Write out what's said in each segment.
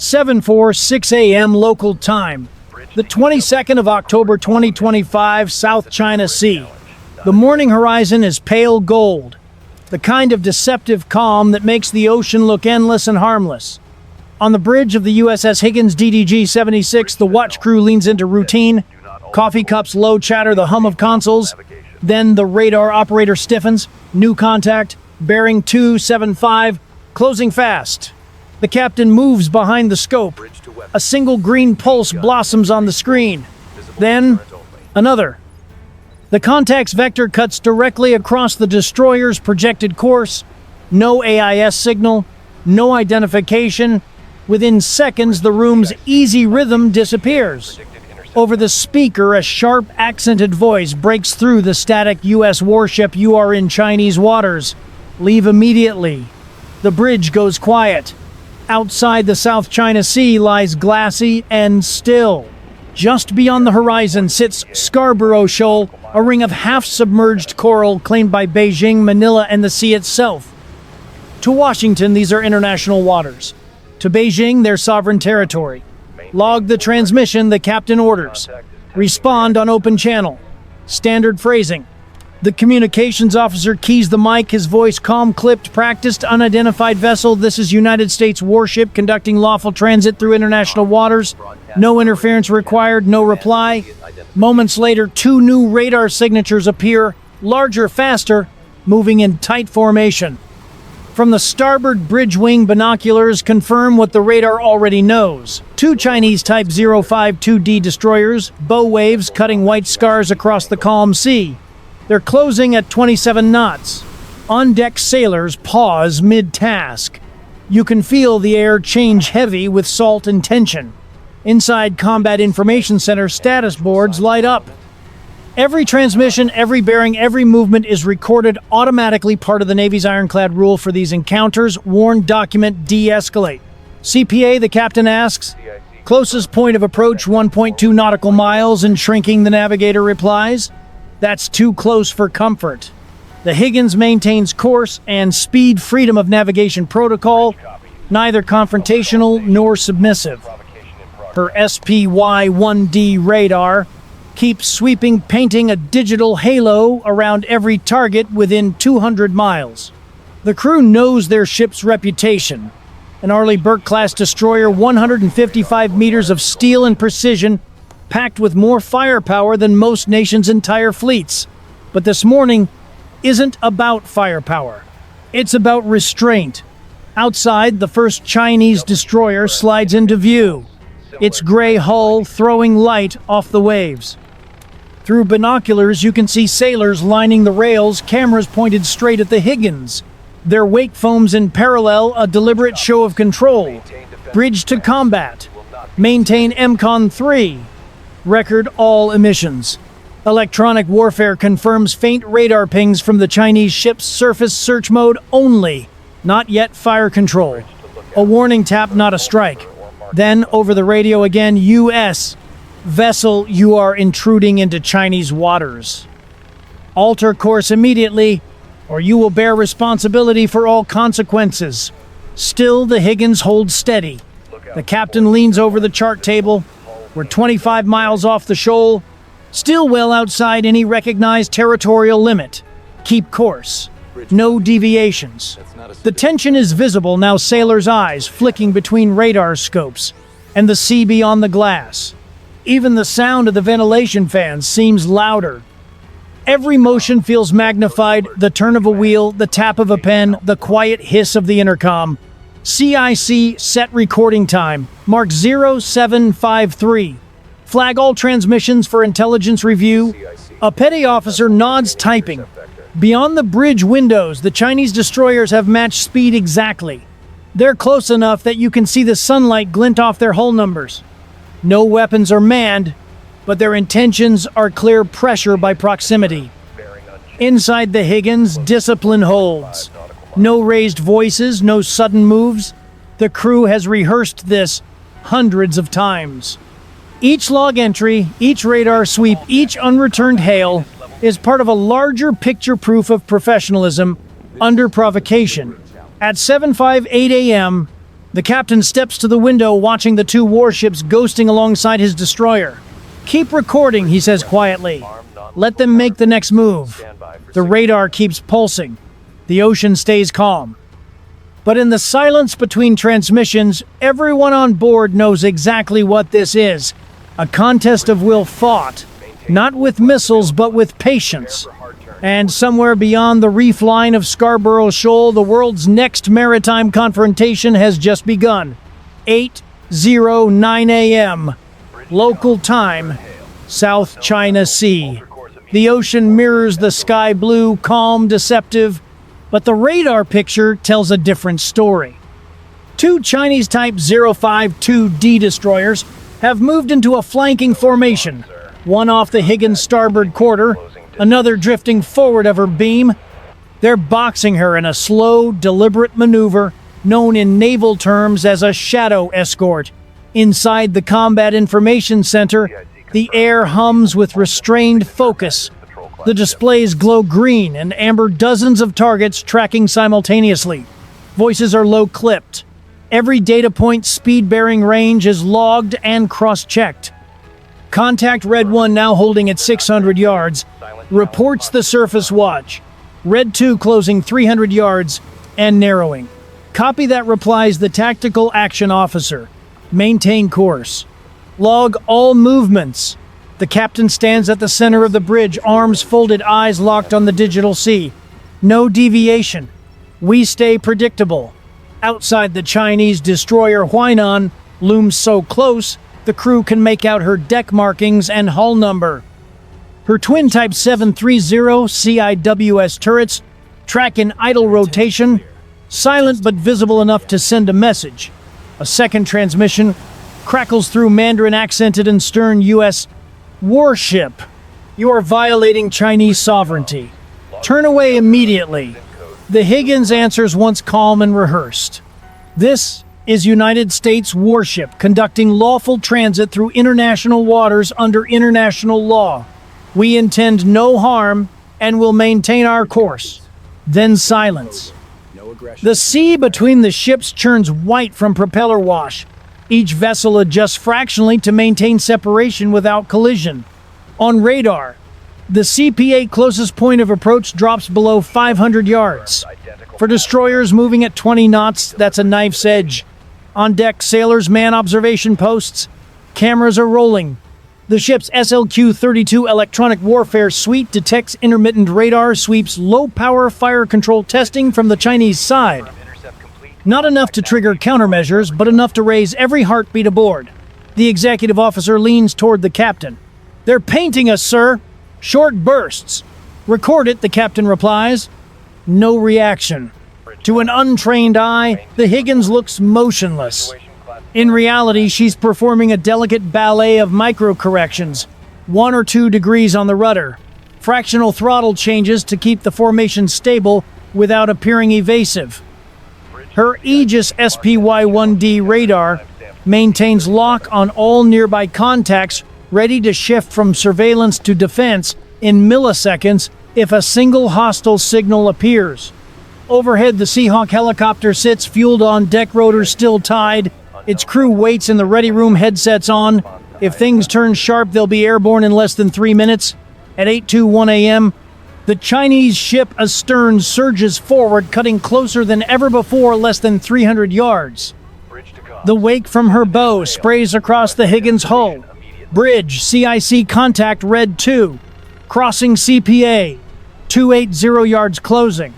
7:46 a.m. local time, the 22nd of October 2025, South China Sea. The morning horizon is pale gold, the kind of deceptive calm that makes the ocean look endless and harmless. On the bridge of the USS Higgins DDG-76, the watch crew leans into routine. Coffee cups, low chatter, the hum of consoles. Then the radar operator stiffens. New contact, bearing 275, closing fast. The captain moves behind the scope. A single green pulse blossoms on the screen. Then, another. The contact's vector cuts directly across the destroyer's projected course. No AIS signal, no identification. Within seconds, the room's easy rhythm disappears. Over the speaker, a sharp, accented voice breaks through the static U.S. warship. "You are in Chinese waters. Leave immediately." The bridge goes quiet. Outside the South China Sea lies glassy and still. Just beyond the horizon sits Scarborough Shoal, a ring of half-submerged coral claimed by Beijing, Manila, and the sea itself. To Washington, these are international waters. To Beijing, their sovereign territory. Log the transmission, the captain orders. Respond on open channel. Standard phrasing. The communications officer keys the mic, his voice calm, clipped, practiced. "Unidentified vessel, this is United States warship conducting lawful transit through international waters. No interference required," no reply. Moments later, two new radar signatures appear, larger, faster, moving in tight formation. From the starboard bridge wing, binoculars confirm what the radar already knows. Two Chinese Type 052D destroyers, bow waves cutting white scars across the calm sea. They're closing at 27 knots. On-deck sailors pause mid-task. You can feel the air change heavy with salt and tension. Inside Combat Information Center, status boards light up. Every transmission, every bearing, every movement is recorded automatically, part of the Navy's ironclad rule for these encounters. Warn, document, de-escalate. CPA, the captain asks. Closest point of approach, 1.2 nautical miles, and shrinking, the navigator replies. That's too close for comfort. The Higgins maintains course and speed, freedom of navigation protocol, neither confrontational nor submissive. Her SPY-1D radar keeps sweeping, painting a digital halo around every target within 200 miles. The crew knows their ship's reputation. An Arleigh Burke-class destroyer, 155 meters of steel and precision, packed with more firepower than most nations' entire fleets. But this morning isn't about firepower. It's about restraint. Outside, the first Chinese destroyer slides into view, its gray hull throwing light off the waves. Through binoculars, you can see sailors lining the rails, cameras pointed straight at the Higgins. Their wake foams in parallel, a deliberate show of control. Bridge to combat. Maintain MCON 3. Record all emissions. Electronic warfare confirms faint radar pings from the Chinese ship's surface, search mode only. Not yet fire control. A warning tap, not a strike. Then, over the radio again, U.S. vessel, you are intruding into Chinese waters. Alter course immediately, or you will bear responsibility for all consequences. Still, the Higgins holds steady. The captain leans over the chart table. We're 25 miles off the shoal, still well outside any recognized territorial limit. Keep course. No deviations. The tension is visible now, sailors' eyes flicking between radar scopes and the sea beyond the glass. Even the sound of the ventilation fans seems louder. Every motion feels magnified, the turn of a wheel, the tap of a pen, the quiet hiss of the intercom. CIC set recording time, mark 0753. Flag all transmissions for intelligence review. A petty officer nods, typing. Beyond the bridge windows, the Chinese destroyers have matched speed exactly. They're close enough that you can see the sunlight glint off their hull numbers. No weapons are manned, but their intentions are clear: pressure by proximity. Inside the Higgins, discipline holds. No raised voices, no sudden moves. The crew has rehearsed this hundreds of times. Each log entry, each radar sweep, each unreturned hail is part of a larger picture, proof of professionalism under provocation. At 7:58 a.m., The captain steps to the window, watching the two warships ghosting alongside his destroyer. "Keep recording," he says quietly. "Let them make the next move." The radar keeps pulsing. The ocean stays calm. But in the silence between transmissions, everyone on board knows exactly what this is. A contest of will fought, not with missiles but with patience. And somewhere beyond the reef line of Scarborough Shoal, the world's next maritime confrontation has just begun. 8:09 a.m. local time, South China Sea. The ocean mirrors the sky blue, calm, deceptive, but the radar picture tells a different story. Two Chinese Type 052D destroyers have moved into a flanking formation, one off the Higgins starboard quarter, another drifting forward of her beam. They're boxing her in a slow, deliberate maneuver known in naval terms as a shadow escort. Inside the Combat Information Center, the air hums with restrained focus. The displays glow green and amber, dozens of targets tracking simultaneously. Voices are low-clipped. Every data point, speed, bearing, range is logged and cross-checked. Contact Red 1, now holding at 600 yards, reports the surface watch. Red 2 closing 300 yards and narrowing. Copy that, replies the tactical action officer. Maintain course. Log all movements. The captain stands at the center of the bridge, arms folded, eyes locked on the digital sea. No deviation. We stay predictable. Outside, the Chinese destroyer Huainan looms so close, the crew can make out her deck markings and hull number. Her twin Type 730 CIWS turrets track in idle rotation, silent but visible enough to send a message. A second transmission crackles through Mandarin accented and stern U.S. "Warship, you are violating Chinese sovereignty. Turn away immediately." The Higgins answers once calm and rehearsed. "This is United States warship conducting lawful transit through international waters under international law. We intend no harm and will maintain our course." Then silence. The sea between the ships churns white from propeller wash. Each vessel adjusts fractionally to maintain separation without collision. On radar, the CPA closest point of approach drops below 500 yards. For destroyers moving at 20 knots, that's a knife's edge. On deck, sailors man observation posts. Cameras are rolling. The ship's SLQ-32 electronic warfare suite detects intermittent radar sweeps, low-power fire control testing from the Chinese side. Not enough to trigger countermeasures, but enough to raise every heartbeat aboard. The executive officer leans toward the captain. "They're painting us, sir." Short bursts. "Record it," the captain replies. No reaction. To an untrained eye, the Higgins looks motionless. In reality, she's performing a delicate ballet of micro-corrections. 1 or 2 degrees on the rudder. Fractional throttle changes to keep the formation stable without appearing evasive. Her Aegis SPY-1D radar maintains lock on all nearby contacts, ready to shift from surveillance to defense in milliseconds if a single hostile signal appears. Overhead, the Seahawk helicopter sits, fueled on deck, rotors still tied. Its crew waits in the ready room, headsets on. If things turn sharp, they'll be airborne in less than 3 minutes. At 8:21 a.m., the Chinese ship astern surges forward, cutting closer than ever before, less than 300 yards. The wake from her bow sprays across the Higgins hull. Bridge, CIC contact Red 2. Crossing CPA, 280 yards closing.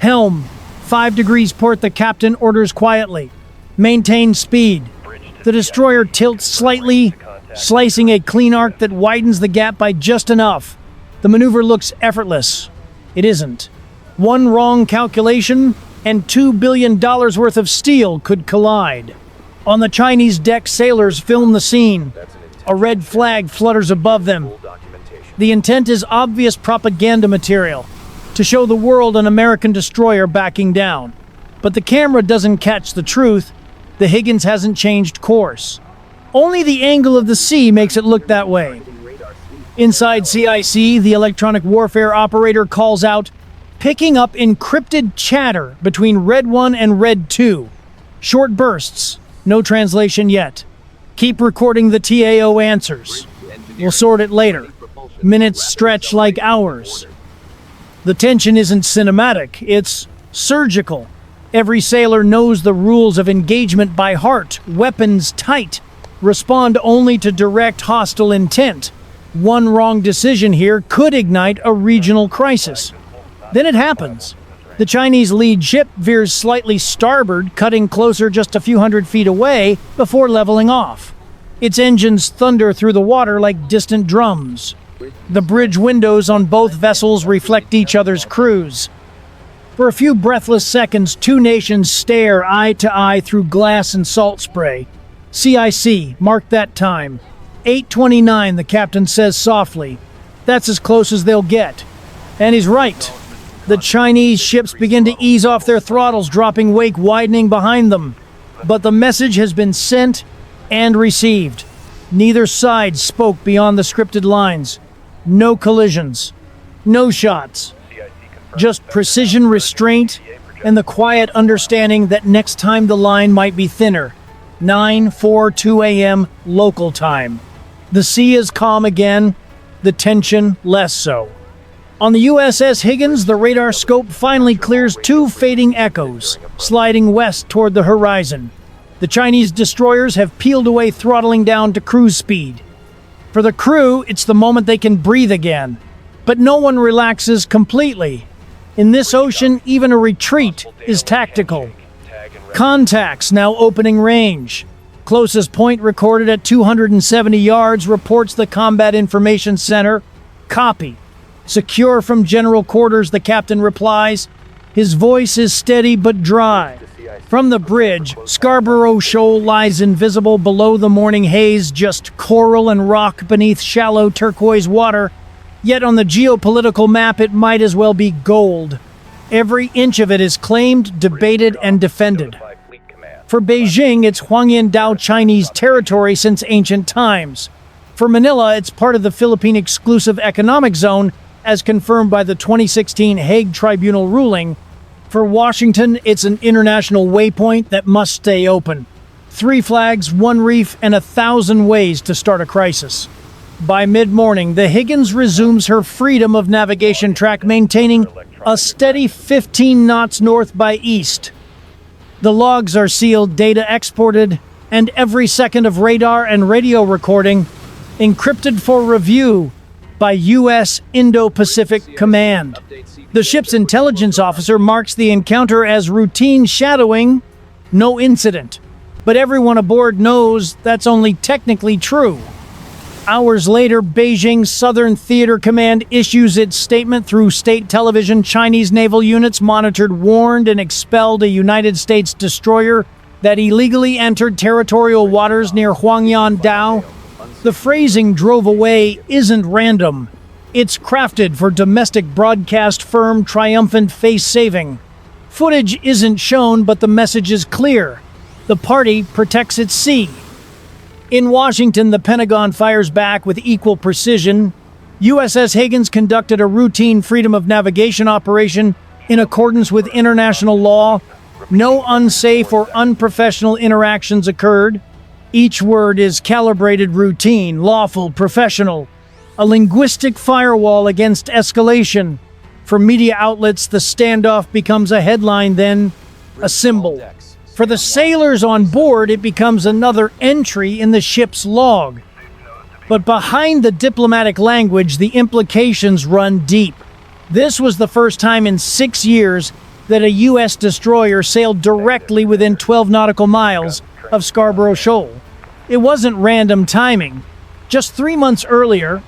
Helm, 5 degrees port, the captain orders quietly. Maintain speed. The destroyer tilts slightly, slicing a clean arc that widens the gap by just enough. The maneuver looks effortless. It isn't. One wrong calculation, and $2 billion worth of steel could collide. On the Chinese deck, sailors film the scene. A red flag flutters above them. The intent is obvious propaganda material, to show the world an American destroyer backing down. But the camera doesn't catch the truth. The Higgins hasn't changed course. Only the angle of the sea makes it look that way. Inside CIC, the electronic warfare operator calls out, picking up encrypted chatter between Red 1 and Red 2. Short bursts, no translation yet. Keep recording the TAO answers. We'll sort it later. Minutes stretch like hours. The tension isn't cinematic, it's surgical. Every sailor knows the rules of engagement by heart, weapons tight. Respond only to direct hostile intent. One wrong decision here could ignite a regional crisis. Then it happens. The Chinese lead ship veers slightly starboard, cutting closer just a few hundred feet away before leveling off. Its engines thunder through the water like distant drums. The bridge windows on both vessels reflect each other's crews. For a few breathless seconds, two nations stare eye to eye through glass and salt spray. CIC, mark that time. 8:29, the captain says softly. That's as close as they'll get. And he's right. The Chinese ships begin to ease off their throttles, dropping wake widening behind them. But the message has been sent and received. Neither side spoke beyond the scripted lines. No collisions. No shots. Just precision restraint and the quiet understanding that next time the line might be thinner. 9:42 a.m. local time. The sea is calm again, the tension less so. On the USS Higgins, the radar scope finally clears two fading echoes, sliding west toward the horizon. The Chinese destroyers have peeled away, throttling down to cruise speed. For the crew, it's the moment they can breathe again. But no one relaxes completely. In this ocean, even a retreat is tactical. Contacts now opening range. Closest point recorded at 270 yards, reports the Combat Information Center. Copy. Secure from general quarters, the captain replies. His voice is steady but dry. From the bridge, Scarborough Shoal lies invisible below the morning haze, just coral and rock beneath shallow turquoise water. Yet on the geopolitical map, it might as well be gold. Every inch of it is claimed, debated, and defended. For Beijing, it's Huangyan Chinese territory since ancient times. For Manila, it's part of the Philippine Exclusive Economic Zone, as confirmed by the 2016 Hague Tribunal ruling. For Washington, it's an international waypoint that must stay open. 3 flags, 1 reef, and 1,000 ways to start a crisis. By mid-morning, the Higgins resumes her freedom of navigation track, maintaining a steady 15 knots north by east. The logs are sealed, data exported, and every second of radar and radio recording encrypted for review by U.S. Indo-Pacific Command. The ship's intelligence officer marks the encounter as routine shadowing, no incident. But everyone aboard knows that's only technically true. Hours later, Beijing's Southern Theater Command issues its statement through state television. Chinese naval units monitored, warned, and expelled a United States destroyer that illegally entered territorial waters near Huangyan Dao. The phrasing "drove away" isn't random. It's crafted for domestic broadcast firm triumphant face-saving. Footage isn't shown, but the message is clear. The party protects its sea. In Washington, the Pentagon fires back with equal precision. USS Higgins conducted a routine freedom of navigation operation in accordance with international law. No unsafe or unprofessional interactions occurred. Each word is calibrated, routine, lawful, professional. A linguistic firewall against escalation. For media outlets, the standoff becomes a headline, then a symbol. For the sailors on board, it becomes another entry in the ship's log. But behind the diplomatic language, the implications run deep. This was the first time in 6 years that a U.S. destroyer sailed directly within 12 nautical miles of Scarborough Shoal. It wasn't random timing. Just 3 months earlier,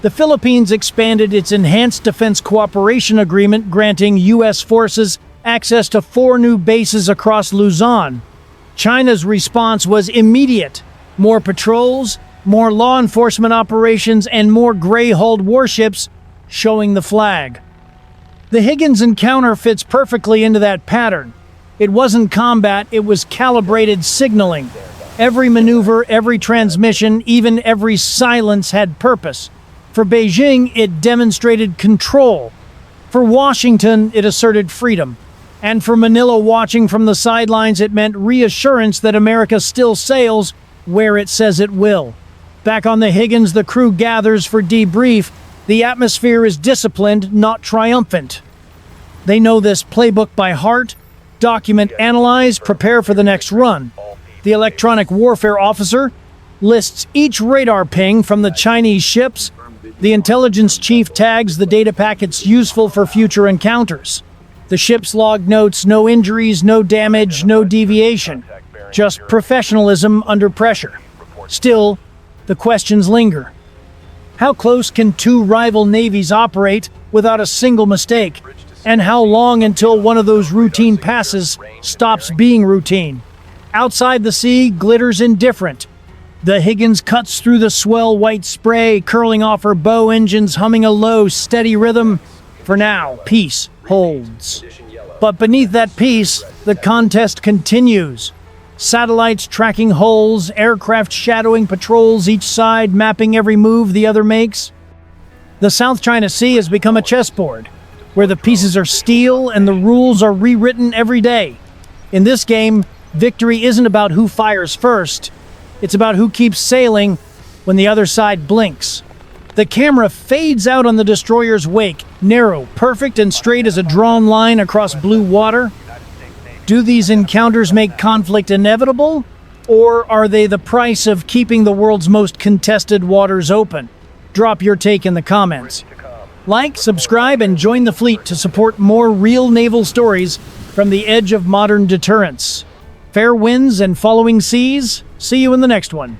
the Philippines expanded its Enhanced Defense Cooperation Agreement, granting U.S. forces access to 4 new bases across Luzon. China's response was immediate. More patrols, more law enforcement operations, and more gray-hulled warships showing the flag. The Higgins encounter fits perfectly into that pattern. It wasn't combat, it was calibrated signaling. Every maneuver, every transmission, even every silence had purpose. For Beijing, it demonstrated control. For Washington, it asserted freedom. And for Manila watching from the sidelines, it meant reassurance that America still sails where it says it will. Back on the Higgins, the crew gathers for debrief. The atmosphere is disciplined, not triumphant. They know this playbook by heart. Document, analyze, prepare for the next run. The electronic warfare officer lists each radar ping from the Chinese ships. The intelligence chief tags the data packets useful for future encounters. The ship's log notes no injuries, no damage, no deviation. Just professionalism under pressure. Still, the questions linger. How close can two rival navies operate without a single mistake? And how long until one of those routine passes stops being routine? Outside the sea glitters indifferent. The Higgins cuts through the swell white spray, curling off her bow engines, humming a low, steady rhythm. For now, peace holds. But beneath that peace, the contest continues. Satellites tracking hulls, aircraft shadowing patrols each side, mapping every move the other makes. The South China Sea has become a chessboard, where the pieces are steel and the rules are rewritten every day. In this game, victory isn't about who fires first. It's about who keeps sailing when the other side blinks. The camera fades out on the destroyer's wake, narrow, perfect, and straight as a drawn line across blue water. Do these encounters make conflict inevitable, or are they the price of keeping the world's most contested waters open? Drop your take in the comments. Like, subscribe, and join the fleet to support more real naval stories from the edge of modern deterrence. Fair winds and following seas. See you in the next one.